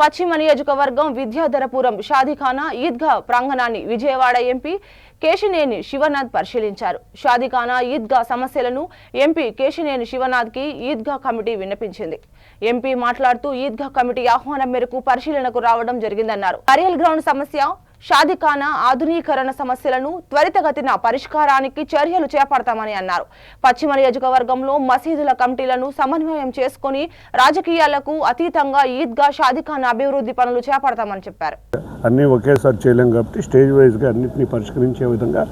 పశ్చిమ నియోజకవర్గం విద్యాధరపురం షాదీఖానా ఈద్గా ప్రాంగణాన్ని విజయవాడ ఎంపీ కేశినేని శివనాథ్ పరిశీలించారు. షాదీఖానా ఈద్గా సమస్యలను ఎంపీ కేశినేని శివనాథ్ కి ఈద్గా కమిటీ విన్నపించింది. ఎంపీ మాట్లాడుతూ ఈద్గా కమిటీ ఆహ్వానం మేరకు పరిశీలనకు రావడం జరిగిందన్నారు. బరియల్ గ్రౌండ్ సమస్య, షాదీఖానా ఆధునీకరణ సమస్యలను త్వరితగతిన పరిష్కారానికి చర్యలు చేపడతామని అన్నారు. పశ్చిమ నియోజకవర్గంలో మసీదుల కమిటీలను సమన్వయం చేసుకుని రాజకీయాలకు అతీతంగా ఈద్గా షాదీఖానా అభివృద్ధి పనులు చేపడతామని చెప్పారు. అన్నీ ఒకేసారి చేయలేం కాబట్టి స్టేజ్ వైజ్గా అన్నింటినీ పరిష్కరించే విధంగా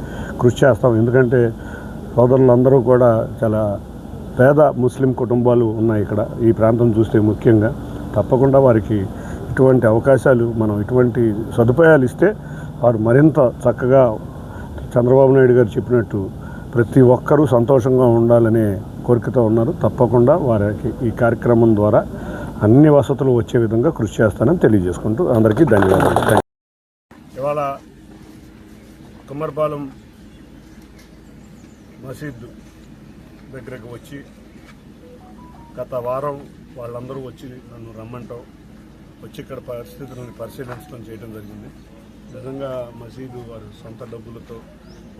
కృషి చేస్తాం. ఎందుకంటే సోదరులందరూ కూడా చాలా పేద ముస్లిం కుటుంబాలు ఉన్నాయి ఇక్కడ ఈ ప్రాంతం చూస్తే. ముఖ్యంగా తప్పకుండా వారికి ఇటువంటి అవకాశాలు, మనం ఇటువంటి సదుపాయాలు ఇస్తే వారు మరింత చక్కగా చంద్రబాబు నాయుడు గారు చెప్పినట్టు ప్రతి ఒక్కరూ సంతోషంగా ఉండాలనే కోరికతో ఉన్నారు. తప్పకుండా వారికి ఈ కార్యక్రమం ద్వారా అన్ని వసతులు వచ్చే విధంగా కృషి చేస్తానని తెలియజేసుకుంటూ అందరికీ ధన్యవాదాలు. ఇవాళ కుమ్మర్పాలెం మసీద్ దగ్గరకు వచ్చి గత వారం వాళ్ళందరూ వచ్చి నన్ను రమ్మంటాం, వచ్చి ఇక్కడ పరిస్థితులను పరిశీలించడం చేయడం జరిగింది. నిజంగా మసీదు వారు సొంత డబ్బులతో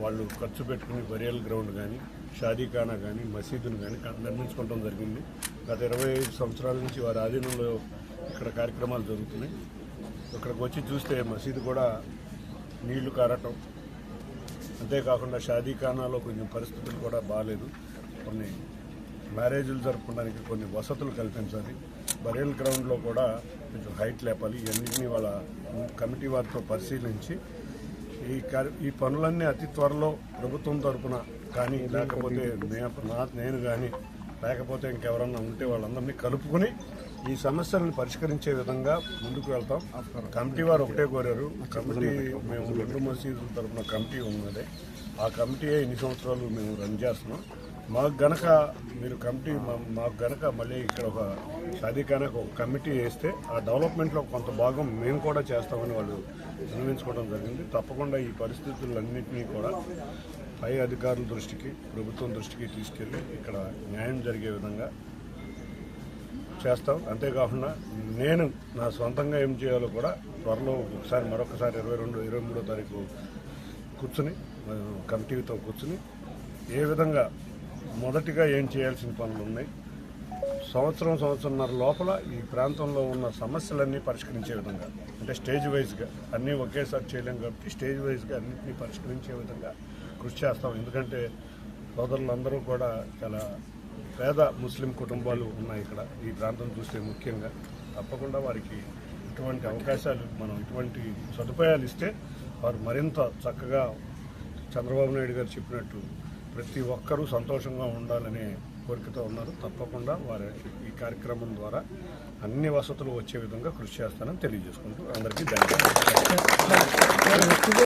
వాళ్ళు ఖర్చు పెట్టుకుని బరియల్ గ్రౌండ్ కానీ షాదీఖానా కానీ మసీదును కానీ నిర్మించుకోవడం జరిగింది. గత 25 సంవత్సరాల నుంచి వారి ఆధీనంలో ఇక్కడ కార్యక్రమాలు జరుగుతున్నాయి. ఇక్కడికి వచ్చి చూస్తే మసీదు కూడా నీళ్లు కారటం, అంతేకాకుండా షాదీఖానాలో కొంచెం పరిస్థితులు కూడా బాగాలేదు. కొన్ని మ్యారేజీలు జరుపుకోవడానికి కొన్ని వసతులు కల్పించాలి. బరియల్ గ్రౌండ్లో కూడా కొంచెం హైట్ లేపాలి. ఇవన్నింటినీ వాళ్ళ కమిటీ వారితో పరిశీలించి ఈ పనులన్నీ అతి త్వరలో ప్రభుత్వం తరఫున కానీ, లేకపోతే నేను కానీ, లేకపోతే ఇంకెవరన్నా ఉంటే వాళ్ళందరినీ కలుపుకొని ఈ సమస్యలను పరిష్కరించే విధంగా ముందుకు వెళ్తాం. కమిటీ వారు ఒకటే కోరారు, కమిటీ మేము 2 మసీదుల తరఫున కమిటీ ఉన్నదే, ఆ కమిటీయే ఇన్ని సంవత్సరాలు మేము రన్ చేస్తున్నాం. మాకు గనక మీరు కమిటీ మాకు గనక మళ్ళీ ఇక్కడ ఒక షాదీఖానాకు ఒక కమిటీ వేస్తే ఆ డెవలప్మెంట్లో కొంత భాగం మేము కూడా చేస్తామని వాళ్ళు నిర్ణయించుకోవడం జరిగింది. తప్పకుండా ఈ పరిస్థితులన్నింటినీ కూడా పై అధికారుల దృష్టికి, ప్రభుత్వం దృష్టికి తీసుకెళ్ళి ఇక్కడ న్యాయం జరిగే విధంగా చేస్తాం. అంతేకాకుండా నేను నా సొంతంగా ఏం చేయాలో కూడా త్వరలో మరొకసారి 22, 23వ తారీఖు కూర్చుని కమిటీతో కూర్చుని ఏ విధంగా మొదటిగా ఏం చేయాల్సిన పనులు ఉన్నాయి, సంవత్సరంన్నర లోపల ఈ ప్రాంతంలో ఉన్న సమస్యలన్నీ పరిష్కరించే విధంగా, అంటే స్టేజ్ వైజ్గా అన్నీ ఒకేసారి చేయలేం కాబట్టి స్టేజ్ వైజ్గా అన్నింటినీ పరిష్కరించే విధంగా కృషి చేస్తాం. ఎందుకంటే సోదరులందరూ కూడా చాలా పేద ముస్లిం కుటుంబాలు ఉన్నాయి ఇక్కడ ఈ ప్రాంతం చూస్తే. ముఖ్యంగా తప్పకుండా వారికి ఇటువంటి అవకాశాలు, మనం ఇటువంటి సదుపాయాలు ఇస్తే వారు మరింత చక్కగా చంద్రబాబు నాయుడు గారు చెప్పినట్టు ప్రతి ఒక్కరూ సంతోషంగా ఉండాలనే కోరికతో ఉన్నారు. తప్పకుండా వారి ఈ కార్యక్రమం ద్వారా అన్ని వసతులు వచ్చే విధంగా కృషి చేస్తానని తెలియజేసుకుంటూ అందరికీ ధన్యవాదాలు.